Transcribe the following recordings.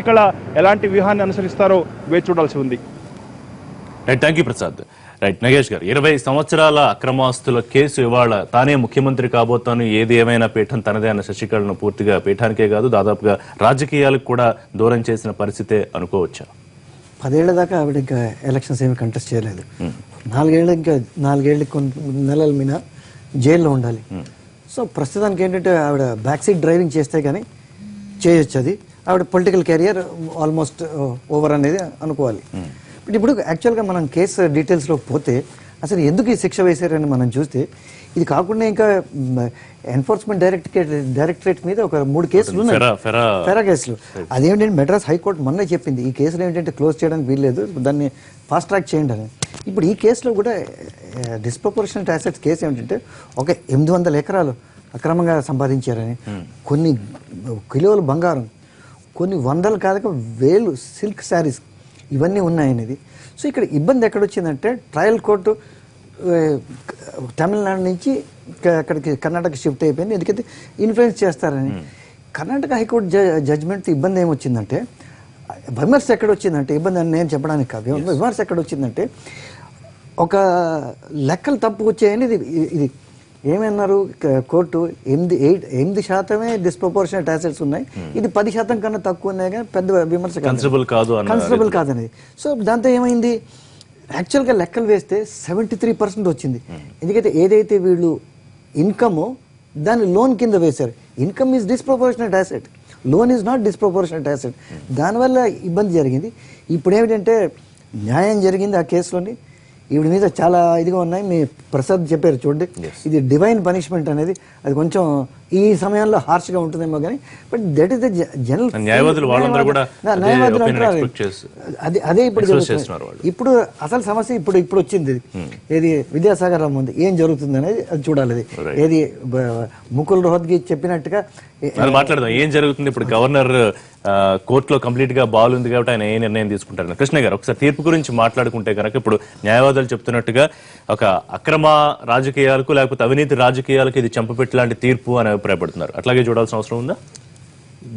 శశికళ ఎలాంటి వ్యూహాన్ని అనుసరిస్తారో వేచి చూడాల్సి ఉంది. Right, thank you Prasad. Right, Nagesh గారు, 20 సంవత్సరాల అక్రమాస్తుల కేసు ఇవాళ తానే ముఖ్యమంత్రి కాబోతాను, ఏది ఏమైనా పీఠం తనదే అన్న శశికళను పూర్తిగా పీఠానికే కాదు దాదాపుగా రాజకీయాలకు కూడా దూరం చేసిన పరిస్థితే అనుకోవచ్చా? 10 ఏళ్ల దాకా ఆవిడ ఇంకా ఎలక్షన్స్ ఏమి కంటెస్ట్ చేయలేదు. 4 ఏళ్ళు కొన్ని నెలల మీద జైల్లో ఉండాలి. సో ప్రస్తుతానికి ఏంటంటే ఆవిడ బ్యాక్ సీట్ డ్రైవింగ్ చేస్తే కానీ చేయొచ్చు. అది ఆవిడ పొలిటికల్ కెరియర్ ఆల్మోస్ట్ ఓవర్ అనేది అనుకోవాలి. ఇప్పుడు యాక్చువల్గా మనం కేసు డీటెయిల్స్లోకి పోతే అసలు ఎందుకు ఈ శిక్ష వేశారని మనం చూస్తే, ఇది కాకుండా ఇంకా ఎన్ఫోర్స్మెంట్ డైరెక్టరేట్ మీద ఒక 3 కేసులు ఉన్నాయి, ఫెరా కేసులు. అదేంటంటే మెడ్రాస్ హైకోర్టు మొన్నే చెప్పింది ఈ కేసులు ఏంటంటే క్లోజ్ చేయడానికి వీల్లేదు, దాన్ని ఫాస్ట్ ట్రాక్ చేయండి అని. ఇప్పుడు ఈ కేసులో కూడా డిస్ప్రపోర్షనల్ అసెట్స్ కేసు ఏమిటంటే ఒక 800 ఎకరాలు అక్రమంగా సంపాదించారని, కొన్ని కిలోల బంగారం, కొన్ని వందలు కాదక వేలు సిల్క్ శారీస్ ఇవన్నీ ఉన్నాయనేది. సో ఇక్కడ ఇబ్బంది ఎక్కడొచ్చిందంటే ట్రయల్ కోర్టు తమిళనాడు నుంచి అక్కడికి కర్ణాటక షిఫ్ట్ అయిపోయింది, ఎందుకంటే ఇన్ఫ్లుయెన్స్ చేస్తారని. కర్ణాటక హైకోర్టు జడ్జిమెంట్ ఇబ్బంది ఏమొచ్చిందంటే, విమర్శ ఎక్కడొచ్చిందంటే, ఇబ్బంది అని నేను చెప్పడానికి కాదు, విమర్శ ఎక్కడొచ్చిందంటే ఒక లెక్కలు తప్పు వచ్చాయని ఇది ఏమన్నారు కోర్టు, 8% డిస్ప్రపోర్షనల్ అసెట్స్ ఉన్నాయి, ఇది 10% కన్నా తక్కువ ఉన్నాయి కానీ పెద్ద విమర్శ కన్సిడరబుల్ కాదనేది. సో దాంతో ఏమైంది, యాక్చువల్గా లెక్కలు వేస్తే 73% వచ్చింది. ఎందుకంటే ఏదైతే వీళ్ళు ఇన్కమో దాన్ని లోన్ కింద వేశారు. Income is disproportional asset, loan is not disproportional asset. దానివల్ల ఇబ్బంది జరిగింది. ఇప్పుడు ఏమిటంటే న్యాయం జరిగింది ఆ కేసులోని. ఈవిడ మీద చాలా ఇదిగా ఉన్నాయి. మీ ప్రసాద్ చెప్పారు చూడండి, ఇది డివైన్ పనిష్మెంట్ అనేది, అది కొంచెం ఈ సమయంలో హార్ష్గా ఉంటుందేమో కానీ but that is the general న్యాయవాదులు అదే ఇప్పుడు అసలు సమస్య ఇప్పుడు వచ్చింది. ఏది విద్యాసాగర్ రావు ఉంది, ఏం జరుగుతుంది అనేది అది చూడాలి. ఏది ముకుల్ రోహత్గి చెప్పినట్టుగా మాట్లాడదాం, ఏం జరుగుతుంది ఇప్పుడు. గవర్నర్ కోర్టులో కంప్లీట్ గా బాల్ ఉంది కాబట్టి ఆయన ఏ నిర్ణయం తీసుకుంటారు. కృష్ణ గారు, ఒకసారి తీర్పు గురించి మాట్లాడుకుంటే కనుక, ఇప్పుడు న్యాయవాదులు చెప్తున్నట్టుగా ఒక అక్రమ రాజకీయాలకు లేకపోతే అవినీతి రాజకీయాలకు ఇది చెంపపెట్టి లాంటి తీర్పు అని అభిప్రాయపడుతున్నారు. అట్లాగే చూడాల్సిన అవసరం ఉందా?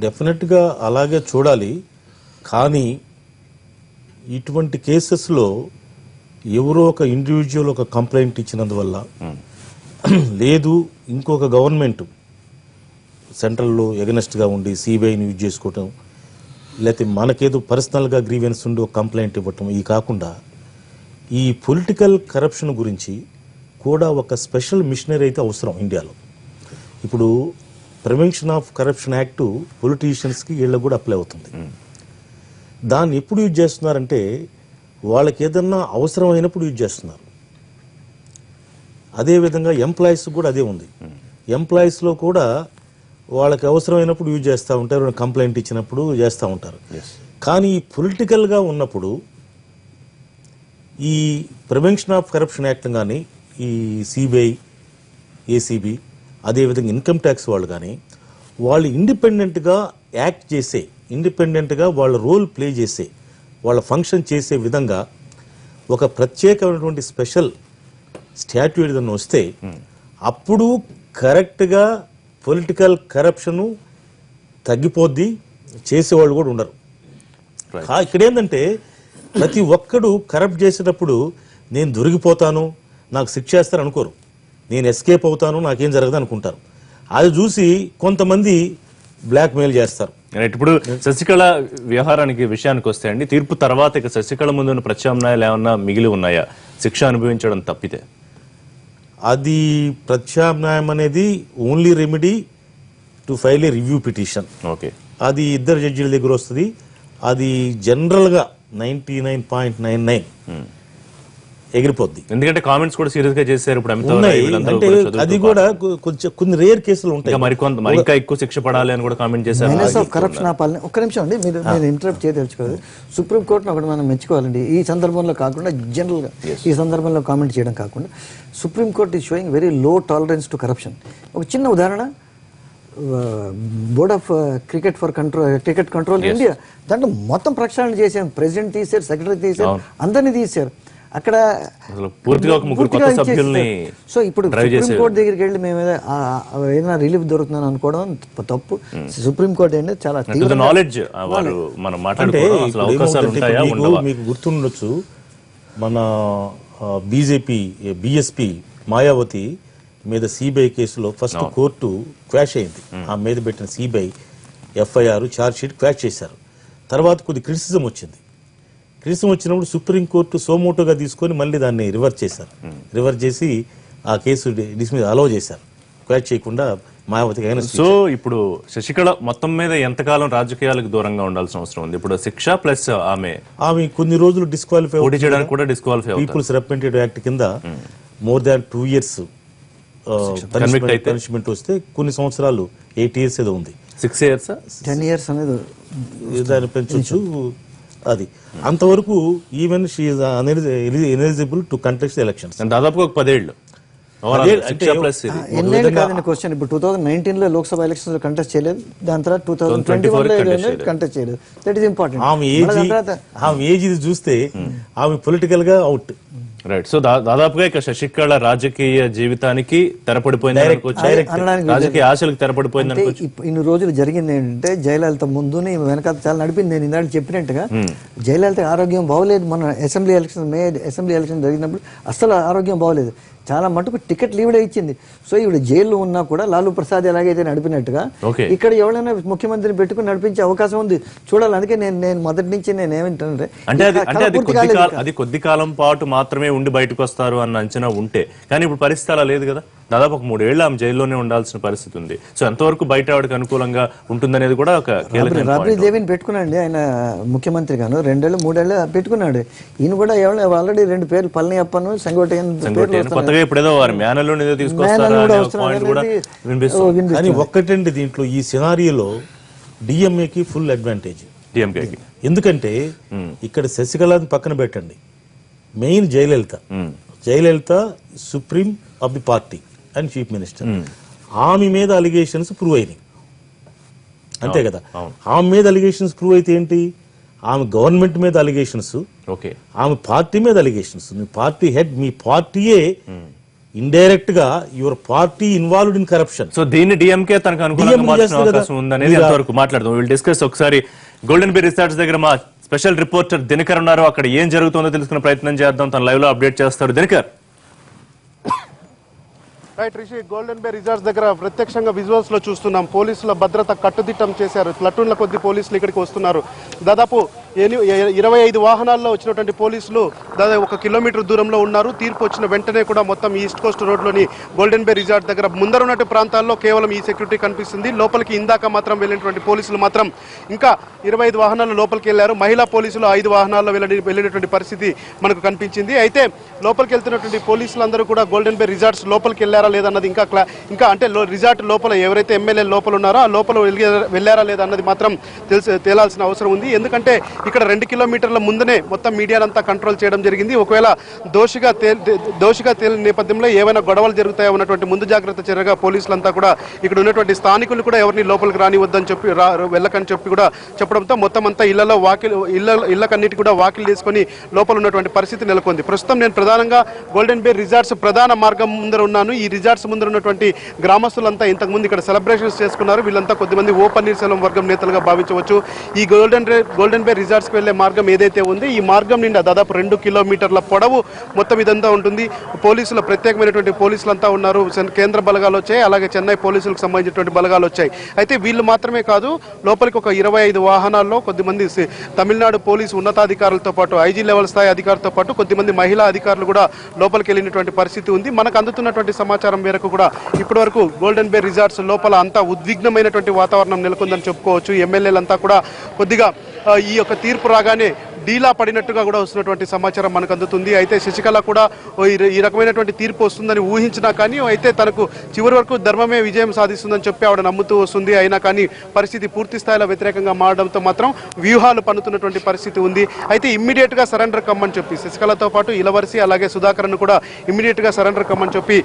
డెఫినెట్ గా అలాగే చూడాలి. కానీ ఇటువంటి కేసెస్లో ఎవరో ఒక ఇండివిజువల్ ఒక కంప్లైంట్ ఇచ్చినందువల్ల, లేదు ఇంకొక గవర్నమెంట్ సెంట్రల్లో ఎగనెస్ట్గా ఉండి సిబిఐని యూజ్ చేసుకోవటం, లేకపోతే మనకేదో పర్సనల్గా గ్రీవెన్స్ ఉండి ఒక కంప్లైంట్ ఇవ్వటం, ఈ కాకుండా ఈ పొలిటికల్ కరప్షన్ గురించి కూడా ఒక స్పెషల్ మిషనరీ అయితే అవసరం ఇండియాలో. ఇప్పుడు ప్రివెన్షన్ ఆఫ్ కరప్షన్ యాక్ట్ పొలిటీషియన్స్కి వీళ్ళకి కూడా అప్లై అవుతుంది. దాన్ని ఎప్పుడు యూజ్ చేస్తున్నారంటే వాళ్ళకి ఏదన్నా అవసరమైనప్పుడు యూజ్ చేస్తున్నారు. అదేవిధంగా ఎంప్లాయీస్ కూడా అదే ఉంది. ఎంప్లాయీస్లో కూడా వాళ్ళకి అవసరమైనప్పుడు యూజ్ చేస్తూ ఉంటారు, కంప్లైంట్ ఇచ్చినప్పుడు చేస్తూ ఉంటారు. కానీ పొలిటికల్గా ఉన్నప్పుడు ఈ ప్రివెన్షన్ ఆఫ్ కరప్షన్ యాక్ట్ కానీ, ఈ సిబిఐ, ఏసీబీ, అదేవిధంగా ఇన్కమ్ ట్యాక్స్ వాళ్ళు కానీ, వాళ్ళు ఇండిపెండెంట్గా యాక్ట్ చేసే, ఇండిపెండెంట్గా వాళ్ళ రోల్ ప్లే చేసే, వాళ్ళ ఫంక్షన్ చేసే విధంగా ఒక ప్రత్యేకమైనటువంటి స్పెషల్ స్టాట్యూట్ ఏదైనా వస్తే అప్పుడు కరెక్ట్గా పొలిటికల్ కరప్షను తగ్గిపోద్ది, చేసేవాళ్ళు కూడా ఉండరు. ఇక్కడ ఏంటంటే ప్రతి ఒక్కడు కరప్ట్ చేసేటప్పుడు నేను దొరికిపోతాను, నాకు శిక్ష చేస్తారు అనుకోరు, నేను ఎస్కేప్ అవుతాను, నాకేం జరగదు అనుకుంటారు. అది చూసి కొంతమంది బ్లాక్ మెయిల్ చేస్తారు. ఇప్పుడు శశికళ వ్యవహారానికి విషయానికి వస్తే అండి, తీర్పు తర్వాత ఇక శశికళ ముందున్న ప్రత్యామ్నాయాలు ఏమన్నా మిగిలి ఉన్నాయా శిక్ష అనుభవించడం తప్పితే? అది ప్రత్యామ్నాయం అనేది only remedy to file A review petition. Okay, అది ఇద్దరు జడ్జీల దగ్గర వస్తుంది. అది జనరల్గా 99.99 ఎగిరిపోద్ది. ఎందుకంటే కామెంట్స్ కూడా సీరియస్ గా చేశారు. ఇప్పుడు అంటే అది కూడా కొంచెం కొన్ని రేర్ కేసులు ఉంటాయి, ఇంకా ఎక్కువ శిక్ష పడాలి అని కూడా కామెంట్ చేశారు. కరప్షన్ ఆపాలని ఒక్క నిమిషం అండి, మీరు ఇంటరప్ట్ చేయదలుచుకోలేదు. సుప్రీంకోర్టును ఒకటి మనం మెచ్చుకోవాలండి. ఈ సందర్భంలో కాకుండా జనరల్ గా ఈ సందర్భంలో కామెంట్ చేయడం కాకుండా, supreme court is sowing very low tolerance to corruption. ఒక చిన్న ఉదాహరణ, board of cricket control India, దాంట్లో మొత్తం ప్రక్షాళన చేశారు. ప్రెసిడెంట్ తీశారు, సెక్రటరీ తీశారు, అందరినీ తీశారు. అక్కడ అసలు పూర్తిగా ఒక ముగ్గురు కొత్త పూర్తిగా సభ్యుల్ని సో ఇప్పుడు డ్రైవ్ చేసే సుప్రీంకోర్టు దగ్గరికి వెళ్ళి మేము ఏదైనా రిలీఫ్ దొరుకుతుందని అనుకోవడం తప్పు. సుప్రీంకోర్టు అంటే చాలా నాలెడ్జ్ వారు మనం అంటే మాట్లాడుకోవడం అసలు ఇప్పుడు అవకాశాలు ఏమవుతుందంటే ఉంటాయా ఇప్పుడు ఉండవా? మీకు గుర్తుండొచ్చు, మన బీజేపీ బిఎస్పీ మాయావతి మీద సిబిఐ కేసులో ఫస్ట్ కోర్టు క్వాష్ అయింది. ఆ మీద పెట్టిన CBI FIR charge sheet quash చేశారు. తర్వాత కొద్ది క్రిటిసిజం వచ్చింది. క్రిటిసిజం వచ్చినప్పుడు సుప్రీంకోర్టు సోమోటోగా తీసుకొని మళ్ళీ దాన్ని రివర్స్ చేశారు. రివర్స్ చేసి ఆ కేసు డిస్మిస్ అలౌ చేశారు, క్వాష్ చేయకుండా మాయావతికి అయినా. సో ఇప్పుడు శశికళ మొత్తం మీద ఎంతకాలం రాజకీయాలకు దూరంగా ఉండాల్సిన అవసరం ఉంది? ఇప్పుడు శిక్ష ప్లస్ ఆమె కొన్ని రోజులు డిస్క్వాలిఫై పోటీ చేయడానికి కూడా డిస్క్వాలిఫై అవుతారు. పీపుల్స్ రిప్రజెంటేటివ్ యాక్ట్ కింద మోర్ దాన్ 2 years పనిష్మెంట్ వస్తే కొన్ని సంవత్సరాలు 8 years ఏదో ఉంది, 6 years 10 years అనేది దాన్ని పెంచొచ్చు. అది అంతవరకు even she eligible to contest elections. దాదాపుగా ఒక 10 ఏళ్ళు ఎన్నేళ్ళు కాదని క్వశ్చన్. ఇప్పుడు 2019 లోక్సభ ఎలక్షన్స్ లో కంటెస్ట్ చేయలేదు, దాని తర్వాత 2021 కంటెస్ట్ చేయలేదు. That is important. ఆమె ఏజ్ ఇది చూస్తే ఆమె పొలిటికల్ గా అవుట్. రైట్. సో దాదాపుగా ఇక శశికళ రాజకీయ జీవితానికి తెరపడిపోయింది, రాజకీయ ఆశలకు తెరపడిపోయింది అనుకోవచ్చు. ఇన్ని రోజులు జరిగింది ఏంటంటే జయలలిత ముందుని వెనకాల చాలా నడిపింది. నేను ఇందాక చెప్పినట్టుగా జయలలిత ఆరోగ్యం బాగోలేదు. మన అసెంబ్లీ ఎలక్షన్ జరిగినప్పుడు అస్సలు ఆరోగ్యం బాగోలేదు. చాలా మటుకు టికెట్ లీవ్డే ఇచ్చింది. సో ఇప్పుడు జైల్లో ఉన్నా కూడా లాలూ ప్రసాద్ ఎలాగైతే నడిపినట్టుగా ఇక్కడ ఎవరైనా ముఖ్యమంత్రిని పెట్టుకుని నడిపించే అవకాశం ఉంది, చూడాలి. అందుకే నేను మొదటి నుంచి నేను ఏమంటానంటే అది కొద్ది కాలం పాటు మాత్రమే ఉండి బయటకు వస్తారు అన్న అంచనా ఉంటే, కానీ ఇప్పుడు పరిస్థితి అలా లేదు కదా. దాదాపు ఒక 3 ఏళ్ళు ఆమె జైల్లోనే ఉండాల్సిన పరిస్థితి ఉంది. సో ఎంతవరకు బయట ఆవిడకి అనుకూలంగా ఉంటుందనేది కూడా ఒక కీలకమైన రాబ్రీ దేవిని పెట్టుకున్నాడు ఆయన ముఖ్యమంత్రి గాను. 2 ఏళ్ళు 3 ఏళ్ళు పెట్టుకున్నాడు. ఈయన కూడా ఆల్రెడీ 2 పేర్లు పళనియప్పను కొత్తగా ఇప్పుడేదో వారి మేనల్లో తీసుకొస్తారు. కానీ ఒక్కటండి దీంట్లో ఈ సినారియోలో డిఎంఏకి ఫుల్ అడ్వాంటేజ్. డిఎంకేకి ఎందుకంటే ఇక్కడ శశికళని పక్కన పెట్టండి, main Jayalalithaa supreme of the party and chief minister. ఆమె మీద అలిగేషన్స్ ప్రూవ్ అయినాయి, అంతే కదా. ఆమె మీద అలిగేషన్స్ ప్రూవ్ అయితే ఏంటి, ఆమె గవర్నమెంట్ మీద అలిగేషన్స్, ఆమె పార్టీ మీద అలిగేషన్స్. మీ పార్టీ హెడ్, మీ పార్టీయే ఇండైరెక్ట్ గా your party involved in corruption. So దీన్ని డిఎంకే తనకు అనుకూలంగా మార్చిన అవకాశం ఉందనేది ఎంతవరకు మాట్లాడదాం. Will discuss. ఒకసారి గోల్డెన్ బే రిసార్ట్స్ దగ్గర మా స్పెషల్ రిపోర్టర్ దినకర్ ఉన్నారు. అక్కడ ఏం జరుగుతుందో తెలుసుకునే ప్రయత్నం చేద్దాం. తన లైవ్ లో అప్డేట్ చేస్తారు. దినకర్. రైట్ రిషి, గోల్డెన్ బే రిసార్ట్స్ దగ్గర ప్రత్యక్షంగా విజువల్స్ లో చూస్తున్నాం. పోలీసుల భద్రత కట్టుదిట్టం చేశారు. ప్లటూన్ల కొద్ది పోలీసులు ఇక్కడికి వస్తున్నారు. దాదాపు 25 వాహనాల్లో వచ్చినటువంటి పోలీసులు దాదాపు 1 కిలోమీటర్ దూరంలో ఉన్నారు. తీర్పు వచ్చిన వెంటనే కూడా మొత్తం ఈస్ట్ కోస్ట్ రోడ్లోని గోల్డెన్ బే రిసార్ట్ దగ్గర ముందర ఉన్నటువంటి ప్రాంతాల్లో కేవలం ఈ సెక్యూరిటీ కనిపిస్తుంది. లోపలికి ఇందాక మాత్రం వెళ్ళినటువంటి పోలీసులు మాత్రం ఇంకా 25 వాహనాలు లోపలికి వెళ్ళారు. మహిళా పోలీసులు 5 వాహనాల్లో వెళ్ళినటువంటి పరిస్థితి మనకు కనిపించింది. అయితే లోపలికి వెళ్తున్నటువంటి పోలీసులందరూ కూడా గోల్డెన్ బే రిసార్ట్స్ లోపలికి వెళ్ళారా లేదన్నది ఇంకా అంటే రిసార్ట్ లోపల ఎవరైతే ఎమ్మెల్యే లోపల ఉన్నారో ఆ లోపల వెళ్ళారా లేదన్నది మాత్రం తేలాల్సిన అవసరం ఉంది. ఎందుకంటే ఇక్కడ 2 కిలోమీటర్ల ముందునే మొత్తం మీడియానంతా కంట్రోల్ చేయడం జరిగింది. ఒకవేళ దోషిగా తేలిన నేపథ్యంలో ఏమైనా గొడవలు జరుగుతాయో ఉన్నటువంటి ముందు జాగ్రత్త చర్యగా పోలీసులంతా కూడా ఇక్కడ ఉన్నటువంటి స్థానికులు కూడా ఎవరిని లోపలికి రానివద్దని చెప్పి వెళ్ళకని చెప్పి కూడా చెప్పడంతో మొత్తం అంతా ఇళ్లకన్నిటి కూడా వాకిలు తీసుకొని లోపల ఉన్నటువంటి పరిస్థితి నెలకొంది. ప్రస్తుతం నేను ప్రధానంగా గోల్డెన్ బే రిసార్ట్స్ ప్రధాన మార్గం ముందర ఉన్నాను. ఈ రిసార్ట్స్ ముందర ఉన్నటువంటి గ్రామస్తులంతా ఇంతకుముందు ఇక్కడ సెలబ్రేషన్స్ చేసుకున్నారు. వీళ్ళంతా కొద్దిమంది ఓ పన్నీర్సెల్వం వర్గం నేతలుగా భావించవచ్చు. ఈ గోల్డెన్ బే రిసార్ట్స్కి వెళ్లే మార్గం ఏదైతే ఉంది ఈ మార్గం నిండా దాదాపు 2 కిలోమీటర్ల పొడవు మొత్తం ఇదంతా ఉంటుంది. పోలీసులు ప్రత్యేకమైనటువంటి పోలీసులంతా ఉన్నారు. కేంద్ర బలగాలు వచ్చాయి, అలాగే చెన్నై పోలీసులకు సంబంధించినటువంటి బలగాలు వచ్చాయి. అయితే వీళ్ళు మాత్రమే కాదు, లోపలికి ఒక 25 వాహనాల్లో కొద్దిమంది తమిళనాడు పోలీసు ఉన్నతాధికారులతో పాటు ఐజీ లెవెల్ స్థాయి అధికారులతో పాటు కొద్దిమంది మహిళా అధికారులు కూడా లోపలికి వెళ్ళినటువంటి పరిస్థితి ఉంది. మనకు అందుతున్నటువంటి సమాచారం మేరకు కూడా ఇప్పటి వరకు గోల్డెన్ బే రిసార్ట్స్ లోపల అంతా ఉద్విగ్నమైనటువంటి వాతావరణం నెలకొందని చెప్పుకోవచ్చు. ఎమ్మెల్యేలంతా కూడా కొద్దిగా ఈ యొక్క తీర్పు రాగానే డీలా పడినట్టుగా కూడా వస్తున్నటువంటి సమాచారం మనకు అందుతుంది. అయితే శశికళ కూడా ఈ రకమైనటువంటి తీర్పు వస్తుందని ఊహించినా కానీ అయితే తనకు చివరి వరకు ధర్మమే విజయం సాధిస్తుందని చెప్పి ఆవిడ నమ్ముతూ వస్తుంది. అయినా కానీ పరిస్థితి పూర్తి స్థాయిలో వ్యతిరేకంగా మారడంతో మాత్రం వ్యూహాలు పన్నుతున్నటువంటి పరిస్థితి ఉంది. అయితే ఇమ్మీడియట్ గా సరెండర్ కమ్మని చెప్పి శశికళతో పాటు ఇలవరసి అలాగే సుధాకర్ను కూడా ఇమ్మీడియట్ గా సరెండర్ కమ్మని చెప్పి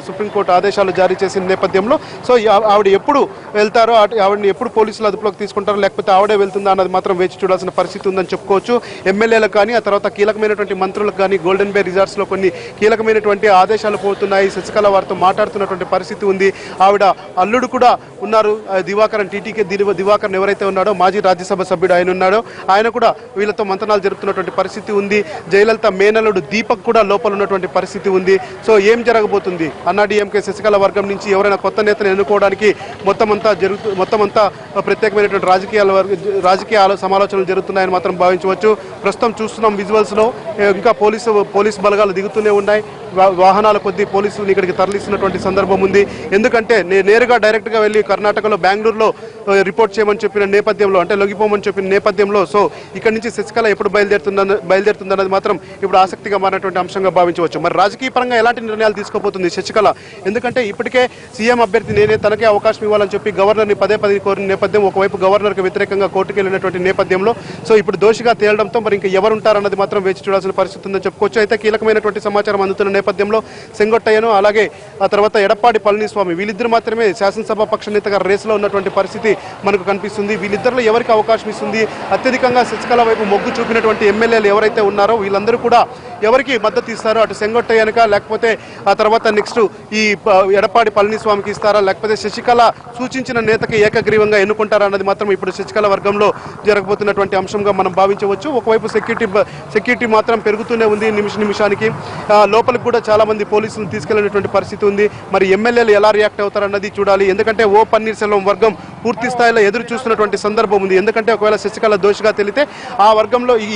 సుప్రీంకోర్టు ఆదేశాలు జారీ చేసిన నేపథ్యంలో సో ఆవిడ ఎప్పుడు వెళ్తారో ఆవిడని ఎప్పుడు పోలీసులు అదుపులోకి తీసుకుంటారో లేకపోతే ఆవిడే వెళ్తుందా అన్నది మాత్రం వేచి చూడాల్సిన పరిస్థితి ఉందని చెప్పుకోవచ్చు. ఎమ్మెల్యేలకు కానీ ఆ తర్వాత కీలకమైనటువంటి మంత్రులకు కానీ గోల్డెన్ బే రిసార్ట్స్లో కొన్ని కీలకమైనటువంటి ఆదేశాలు పోతున్నాయి. శశికళ వారితో మాట్లాడుతున్నటువంటి పరిస్థితి ఉంది. ఆవిడ అల్లుడు కూడా ఉన్నారు, దివాకరన్, టీటీకే దివాకరన్ ఎవరైతే ఉన్నాడో మాజీ రాజ్యసభ సభ్యుడు ఆయన ఉన్నాడో, ఆయన కూడా వీళ్ళతో మంతనాలు జరుపుతున్నటువంటి పరిస్థితి ఉంది. జయలలిత మేనల్లుడు దీపక్ కూడా లోపల ఉన్నటువంటి పరిస్థితి ఉంది. సో ఏం జరగబోతుంది? అన్నాడీఎంకే శశికళ వర్గం నుంచి ఎవరైనా కొత్త నేతను ఎన్నుకోవడానికి మొత్తం అంతా ప్రత్యేకమైనటువంటి రాజకీయ సమాలోచనలు జరుగుతున్నాయని మాత్రం భావించవచ్చు. ప్రస్తుతం చూస్తున్నాం విజువల్స్లో ఇంకా పోలీస్ బలగాలు దిగుతూనే ఉన్నాయి. వాహనాల కొద్దీ పోలీసులు ఇక్కడికి తరలిస్తున్నటువంటి సందర్భం ఉంది. ఎందుకంటే నేరుగా డైరెక్ట్గా వెళ్ళి కర్ణాటకలో బెంగళూరులో రిపోర్ట్ చేయమని చెప్పిన నేపథ్యంలో, అంటే లొంగిపోమని చెప్పిన నేపథ్యంలో, సో ఇక్కడ నుంచి శశికళ ఎప్పుడు బయలుదేరుతుందన్నది మాత్రం ఇప్పుడు ఆసక్తిగా మారినటువంటి అంశంగా భావించవచ్చు. మరి రాజకీయ పరంగా ఎలాంటి నిర్ణయాలు తీసుకోబోతుంది శశికళ? ఎందుకంటే ఇప్పటికే సీఎం అభ్యర్థి నేనే, తనకే అవకాశం ఇవ్వాలని చెప్పి గవర్నర్ని పదే కోరిన నేపథ్యం, ఒకవైపు గవర్నర్కి వ్యతిరేకంగా కోర్టుకు వెళ్ళినటువంటి నేపథ్యంలో సో ఇప్పుడు దోషిగా తేలడంతో మరి ఇంకా ఎవరుంటారన్నది మాత్రం వేచి చూడాల్సిన పరిస్థితి ఉందని చెప్పుకోవచ్చు. అయితే కీలకమైనటువంటి సమాచారం అందుతున్న నేపథ్యంలో సెంగొట్టయ్యను అలాగే ఆ తర్వాత ఎడప్పాడి పళనిస్వామి వీళ్ళిద్దరు మాత్రమే శాసనసభ పక్ష నేతగా రేసులో ఉన్నటువంటి పరిస్థితి మనకు కనిపిస్తుంది. వీళ్ళిద్దరిలో ఎవరికి అవకాశం ఇస్తుంది? అత్యధికంగా శశికళ వైపు మొగ్గు చూపినటువంటి ఎమ్మెల్యేలు ఎవరైతే ఉన్నారో వీళ్ళందరూ కూడా ఎవరికి మద్దతు ఇస్తారో, అటు సెంగొట్టయ్యనక లేకపోతే ఆ తర్వాత నెక్స్ట్ ఈ ఎడప్పాడి పళనిస్వామికి ఇస్తారా, లేకపోతే శశికళ సూచించిన నేతకి ఏకగ్రీవంగా ఎన్నుకుంటారా అన్నది మాత్రం ఇప్పుడు శశికళ వర్గంలో జరగబోతున్నటువంటి అంశంగా మనం భావించవచ్చు. ఒకవైపు సెక్యూరిటీ మాత్రం పెరుగుతూనే ఉంది నిమిషానికి. లోపలికి కూడా చాలా మంది పోలీసులను తీసుకెళ్లినటువంటి పరిస్థితి ఉంది. మరి ఎమ్మెల్యేలు ఎలా రియాక్ట్ అవుతారన్నది చూడాలి. ఎందుకంటే ఓ పన్నీర్సెల్వం వర్గం పూర్తి స్థాయిలో ఎదురు చూస్తున్నటువంటి సందర్భం ఉంది. ఎందుకంటే ఒకవేళ శశికళ దోషిగా తెలితే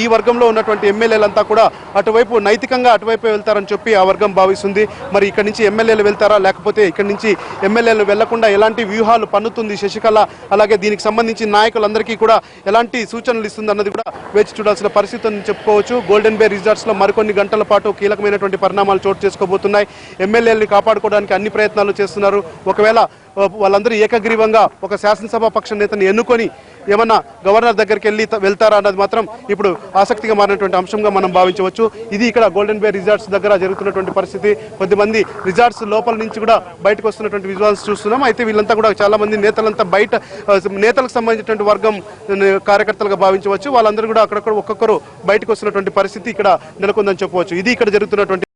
ఈ వర్గంలో ఉన్నటువంటి ఎమ్మెల్యేలంతా కూడా అటువైపు నైతికంగా అటువైపు వెళ్తారని చెప్పి ఆ వర్గం భావిస్తుంది. మరి ఇక్కడ నుంచి ఎమ్మెల్యేలు వెళ్తారా, లేకపోతే ఇక్కడ నుంచి ఎమ్మెల్యేలు వెళ్లకుండా ఎలాంటి వ్యూహాలు పన్నుతుంది శశికళ, అలాగే దీనికి సంబంధించి నాయకులందరికీ కూడా ఎలాంటి సూచనలు ఇస్తుంది అన్నది కూడా వేచి చూడాల్సిన పరిస్థితి అని చెప్పుకోవచ్చు. గోల్డెన్ బే రిసార్ట్స్లో మరికొన్ని గంటల పాటు కీలకమైనటువంటి పరిణామాలు చోటు చేసుకోబోతున్నాయి. ఎమ్మెల్యేలని కాపాడుకోవడానికి అన్ని ప్రయత్నాలు చేస్తున్నారు. ఒకవేళ వాళ్ళందరూ ఏకగ్రీవంగా ఒక శాసనసభ పక్ష నేతని ఎన్నుకొని ఏమన్నా గవర్నర్ దగ్గరికి వెళ్తారా అన్నది మాత్రం ఇప్పుడు ఆసక్తిగా మారినటువంటి అంశంగా మనం భావించవచ్చు. ఇది ఇక్కడ గోల్డెన్ బే రిసార్ట్స్ దగ్గర జరుగుతున్నటువంటి పరిస్థితి. కొద్దిమంది రిసార్ట్స్ లోపల నుంచి కూడా బయటకు వస్తున్నటువంటి విజువల్స్ చూస్తున్నాం. అయితే వీళ్ళంతా కూడా చాలా మంది నేతలంతా నేతలకు సంబంధించినటువంటి వర్గం కార్యకర్తలుగా భావించవచ్చు. వాళ్ళందరూ కూడా అక్కడక్కడ ఒక్కొక్కరు బయటకు వస్తున్నటువంటి పరిస్థితి ఇక్కడ నెలకొందని చెప్పవచ్చు. ఇది ఇక్కడ జరుగుతున్నటువంటి